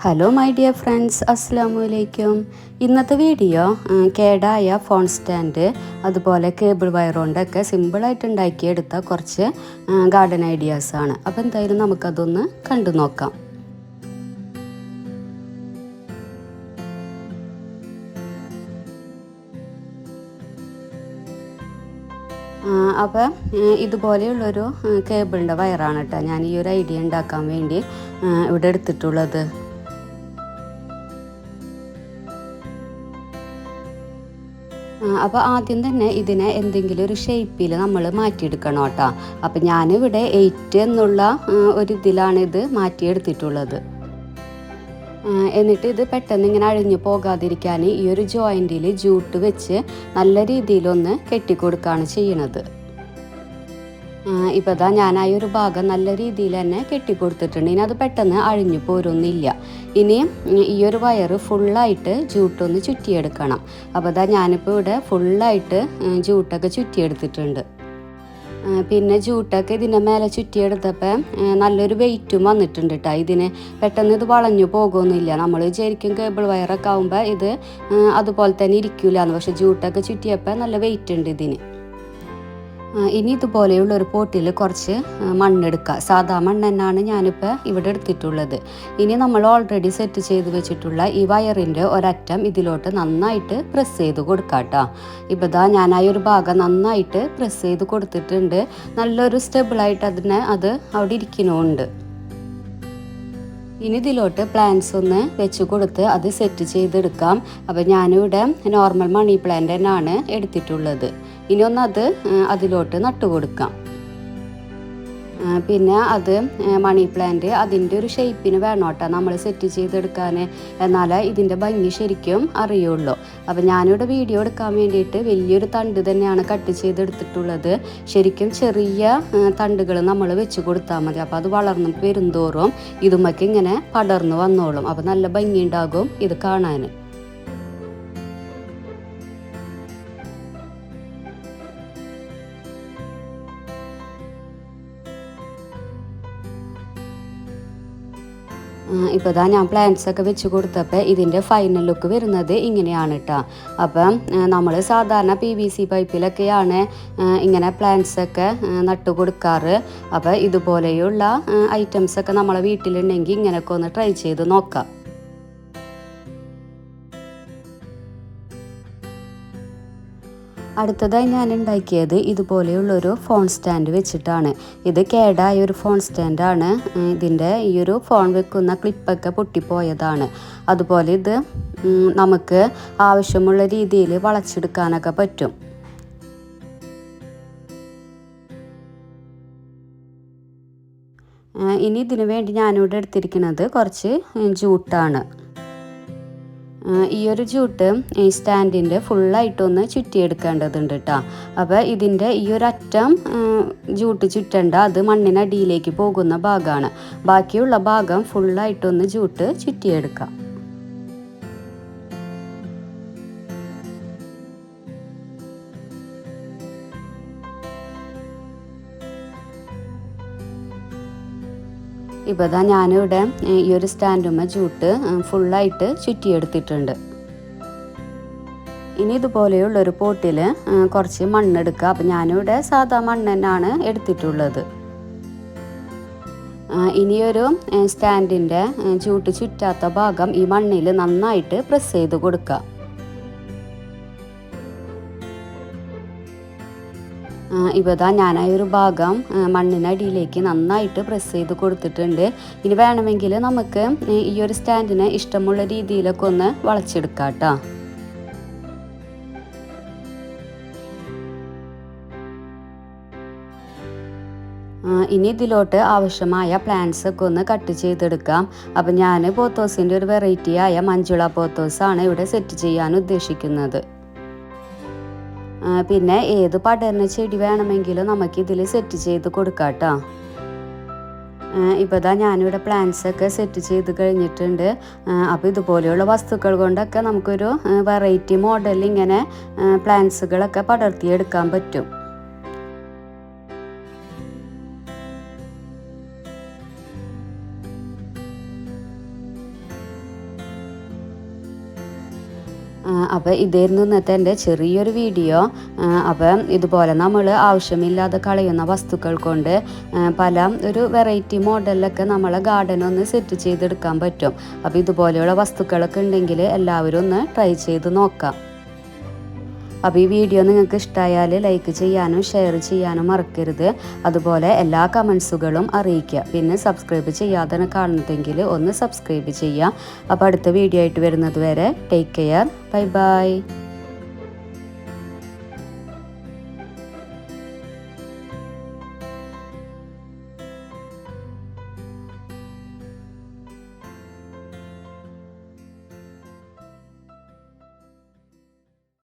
Hello my dear friends, അസ്സലാമു അലൈക്കും. ഇന്നത്തെ വീഡിയോ കേടായ ഫോൺ സ്റ്റാൻഡ് അതുപോലെ കേബിൾ വയർ കൊണ്ടൊക്കെ സിമ്പിളായിട്ട് ഉണ്ടാക്കിയെടുത്ത കുറച്ച് ഗാർഡൻ ഐഡിയാസാണ്. അപ്പോൾ എന്തായാലും നമുക്കതൊന്ന് കണ്ടു നോക്കാം. അപ്പോൾ ഇതുപോലെയുള്ളൊരു കേബിളിൻ്റെ വയറാണ് കേട്ടോ ഞാൻ ഈ ഒരു ഐഡിയ ഉണ്ടാക്കാൻ വേണ്ടി ഇവിടെ എടുത്തിട്ടുള്ളത്. അപ്പോൾ ആദ്യം തന്നെ ഇതിനെ എന്തെങ്കിലും ഒരു ഷേപ്പിൽ നമ്മൾ മാറ്റിയെടുക്കണം കേട്ടോ. അപ്പം ഞാനിവിടെ 8 എന്നുള്ള ഒരു ഇതിലാണ് ഇത് മാറ്റിയെടുത്തിട്ടുള്ളത്. എന്നിട്ട് ഇത് പെട്ടെന്ന് ഇങ്ങനെ അഴിഞ്ഞു പോകാതിരിക്കാൻ ഈ ഒരു ജോയിൻറ്റിൽ ജൂട്ട് വെച്ച് നല്ല രീതിയിലൊന്ന് കെട്ടിക്കൊടുക്കുകയാണ് ചെയ്യണത്. ഇപ്പോൾ ഇതാ ഞാൻ ആ ഒരു ഭാഗം നല്ല രീതിയിൽ തന്നെ കെട്ടിക്കൊടുത്തിട്ടുണ്ട്. ഇനി അത് പെട്ടെന്ന് അഴിഞ്ഞു പോരൊന്നുമില്ല. ഇനി ഈ ഒരു വയറ് ഫുള്ളായിട്ട് ജൂട്ടൊന്ന് ചുറ്റിയെടുക്കണം. അപ്പോൾ ഇതാ ഞാനിപ്പോൾ ഇവിടെ ഫുള്ളായിട്ട് ജൂട്ടൊക്കെ ചുറ്റിയെടുത്തിട്ടുണ്ട്. പിന്നെ ജൂട്ടൊക്കെ ഇതിൻ്റെ മേലെ ചുറ്റിയെടുത്തപ്പോൾ നല്ലൊരു വെയിറ്റും വന്നിട്ടുണ്ട് കേട്ടോ. ഇതിന് പെട്ടെന്ന് ഇത് വളഞ്ഞു പോകുമൊന്നുമില്ല. നമ്മൾ വിചാരിക്കും കേബിൾ വയറൊക്കെ ആകുമ്പോൾ ഇത് അതുപോലെ തന്നെ ഇരിക്കില്ലാന്ന്. പക്ഷേ ജൂട്ടൊക്കെ ചുറ്റിയപ്പോൾ നല്ല വെയിറ്റ് ഉണ്ട് ഇതിന്. ഇനി ഇതുപോലെയുള്ള ഒരു പോട്ടിൽ കുറച്ച് മണ്ണെടുക്കുക. സാധാ മണ്ണ് തന്നെയാണ് ഞാനിപ്പോൾ ഇവിടെ എടുത്തിട്ടുള്ളത്. ഇനി നമ്മൾ ഓൾറെഡി സെറ്റ് ചെയ്ത് വെച്ചിട്ടുള്ള ഈ വയറിൻ്റെ ഒരറ്റം ഇതിലോട്ട് നന്നായിട്ട് പ്രസ് ചെയ്ത് കൊടുക്കുക കേട്ടോ. ഇപ്പോൾ ഇതാ ഞാൻ ആ ഒരു ഭാഗം നന്നായിട്ട് പ്രസ് ചെയ്ത് കൊടുത്തിട്ടുണ്ട്. നല്ലൊരു സ്റ്റെബിളായിട്ട് അത് അവിടെ ഇരിക്കുന്നുണ്ട്. ഇനി ഇതിലോട്ട് പ്ലാന്റ്സ് ഒന്ന് വെച്ച് കൊടുത്ത് അത് സെറ്റ് ചെയ്തെടുക്കാം. അപ്പോൾ ഞാനിവിടെ നോർമൽ മണി പ്ലാന്റ് തന്നെയാണ് എടുത്തിട്ടുള്ളത്. ഇനി ഒന്നത് അതിലോട്ട് നട്ടു കൊടുക്കാം. പിന്നെ അത് മണി പ്ലാന്റ് അതിൻ്റെ ഒരു ഷേപ്പിന് വേണം കേട്ടോ നമ്മൾ സെറ്റ് ചെയ്തെടുക്കാൻ. എന്നാലേ ഇതിൻ്റെ ഭംഗി ശരിക്കും അറിയുള്ളൂ. അപ്പോൾ ഞാനിവിടെ വീഡിയോ എടുക്കാൻ വേണ്ടിയിട്ട് വലിയൊരു തണ്ട് തന്നെയാണ് കട്ട് ചെയ്തെടുത്തിട്ടുള്ളത്. ശരിക്കും ചെറിയ തണ്ടുകൾ നമ്മൾ വെച്ച് കൊടുത്താൽ മതി. അപ്പോൾ അത് വളർന്ന് വരുന്തോറും ഇതുമൊക്കെ ഇങ്ങനെ പടർന്നു വന്നോളും. അപ്പോൾ നല്ല ഭംഗി ഉണ്ടാകും ഇത് കാണാൻ. ഇപ്പോൾ ഇതാ ഞാൻ പ്ലാന്റ്സ് ഒക്കെ വെച്ച് കൊടുത്തപ്പോൾ ഇതിൻ്റെ ഫൈനൽ ലുക്ക് വരുന്നത് ഇങ്ങനെയാണ് കേട്ടോ. അപ്പം നമ്മൾ സാധാരണ PVC പൈപ്പിലൊക്കെയാണ് ഇങ്ങനെ പ്ലാന്റ്സ് ഒക്കെ നട്ടു കൊടുക്കാറ്. അപ്പോൾ ഇതുപോലെയുള്ള ഐറ്റംസൊക്കെ നമ്മളെ വീട്ടിലുണ്ടെങ്കിൽ ഇങ്ങനെയൊക്കെ ഒന്ന് ട്രൈ ചെയ്ത് നോക്കാം. അടുത്തതായി ഞാൻ ഉണ്ടാക്കിയത് ഇതുപോലെയുള്ളൊരു ഫോൺ സ്റ്റാൻഡ് വെച്ചിട്ടാണ്. ഇത് കേടായ ഒരു ഫോൺ സ്റ്റാൻഡാണ്. ഇതിൻ്റെ ഈ ഒരു ഫോൺ വെക്കുന്ന ക്ലിപ്പൊക്കെ പൊട്ടിപ്പോയതാണ്. അതുപോലെ ഇത് നമുക്ക് ആവശ്യമുള്ള രീതിയിൽ വളച്ചെടുക്കാനൊക്കെ പറ്റും. ഇനി ഇതിനു വേണ്ടി ഞാനിവിടെ എടുത്തിരിക്കുന്നത് കുറച്ച് ജൂട്ടാണ്. ഈ ഒരു ജൂട്ട് ഈ സ്റ്റാൻഡിൻ്റെ ഫുള്ളായിട്ടൊന്ന് ചുറ്റിയെടുക്കേണ്ടതുണ്ട് കേട്ടോ. അപ്പോൾ ഇതിൻ്റെ ഈ ഒരു അറ്റം ജൂട്ട് ചുറ്റേണ്ട, അത് മണ്ണിനടിയിലേക്ക് പോകുന്ന ഭാഗമാണ്. ബാക്കിയുള്ള ഭാഗം ഫുള്ളായിട്ടൊന്ന് ജൂട്ട് ചുറ്റിയെടുക്കാം. ഇപ്പോൾ ഇതാ ഞാനിവിടെ ഈ ഒരു സ്റ്റാൻഡുമ്മ ജൂട്ട് ഫുള്ളായിട്ട് ചുറ്റിയെടുത്തിട്ടുണ്ട്. ഇനി ഇതുപോലെയുള്ളൊരു പോട്ടിൽ കുറച്ച് മണ്ണെടുക്കുക. അപ്പോൾ ഞാനിവിടെ സാധാ മണ്ണ് തന്നെയാണ് എടുത്തിട്ടുള്ളത്. ഇനിയൊരു സ്റ്റാൻഡിൻ്റെ ജൂട്ട് ചുറ്റാത്ത ഭാഗം ഈ മണ്ണിൽ നന്നായിട്ട് പ്രസ് ചെയ്ത് കൊടുക്കുക. ഇപ്പോൾ ഇതാ ഞാൻ ആ ഒരു ഭാഗം മണ്ണിനടിയിലേക്ക് നന്നായിട്ട് പ്രസ് ചെയ്ത് കൊടുത്തിട്ടുണ്ട്. ഇനി വേണമെങ്കിൽ നമുക്ക് ഈ ഒരു സ്റ്റാൻഡിനെ ഇഷ്ടമുള്ള രീതിയിലൊക്കെ ഒന്ന് വളച്ചെടുക്കാം കേട്ടോ. ഇനി ഇതിലോട്ട് ആവശ്യമായ പ്ലാന്റ്സ് ഒക്കെ ഒന്ന് കട്ട് ചെയ്തെടുക്കാം. അപ്പം ഞാൻ പോത്തോസിൻ്റെ ഒരു വെറൈറ്റിയായ മഞ്ജുള പോത്തോസാണ് ഇവിടെ സെറ്റ് ചെയ്യാൻ ഉദ്ദേശിക്കുന്നത്. പിന്നെ ഏത് പടർന്ന ചെടി വേണമെങ്കിലും നമുക്കിതിൽ സെറ്റ് ചെയ്ത് കൊടുക്കാം കേട്ടോ. ഇപ്പോൾ ഇതാ ഞാനിവിടെ പ്ലാന്റ്സ് ഒക്കെ സെറ്റ് ചെയ്ത് കഴിഞ്ഞിട്ടുണ്ട്. അപ്പോൾ ഇതുപോലെയുള്ള വസ്തുക്കൾ കൊണ്ടൊക്കെ നമുക്കൊരു വെറൈറ്റി മോഡലിൽ ഇങ്ങനെ പ്ലാന്റ്സുകളൊക്കെ പടർത്തിയെടുക്കാൻ പറ്റും. അപ്പോൾ ഇതായിരുന്നു ഇന്നത്തെ എൻ്റെ ചെറിയൊരു വീഡിയോ. അപ്പം ഇതുപോലെ നമ്മൾ ആവശ്യമില്ലാതെ കളയുന്ന വസ്തുക്കൾ കൊണ്ട് പല ഒരു വെറൈറ്റി മോഡലിലൊക്കെ നമ്മളെ ഗാർഡൻ ഒന്ന് സെറ്റ് ചെയ്തെടുക്കാൻ പറ്റും. അപ്പോൾ ഇതുപോലെയുള്ള വസ്തുക്കളൊക്കെ ഉണ്ടെങ്കിൽ എല്ലാവരും ഒന്ന് ട്രൈ ചെയ്ത് നോക്കാം. അപ്പോൾ ഈ വീഡിയോ നിങ്ങൾക്ക് ഇഷ്ടമായാൽ ലൈക്ക് ചെയ്യാനും ഷെയർ ചെയ്യാനും മറക്കരുത്. അതുപോലെ എല്ലാ കമൻസുകളും അറിയിക്കുക. പിന്നെ സബ്സ്ക്രൈബ് ചെയ്യാതെ കാണുന്നതെങ്കിൽ ഒന്ന് സബ്സ്ക്രൈബ് ചെയ്യുക. അപ്പോൾ അടുത്ത വീഡിയോ ആയിട്ട് വരുന്നത് വരെ ടേക്ക് കെയർ. Bye bye.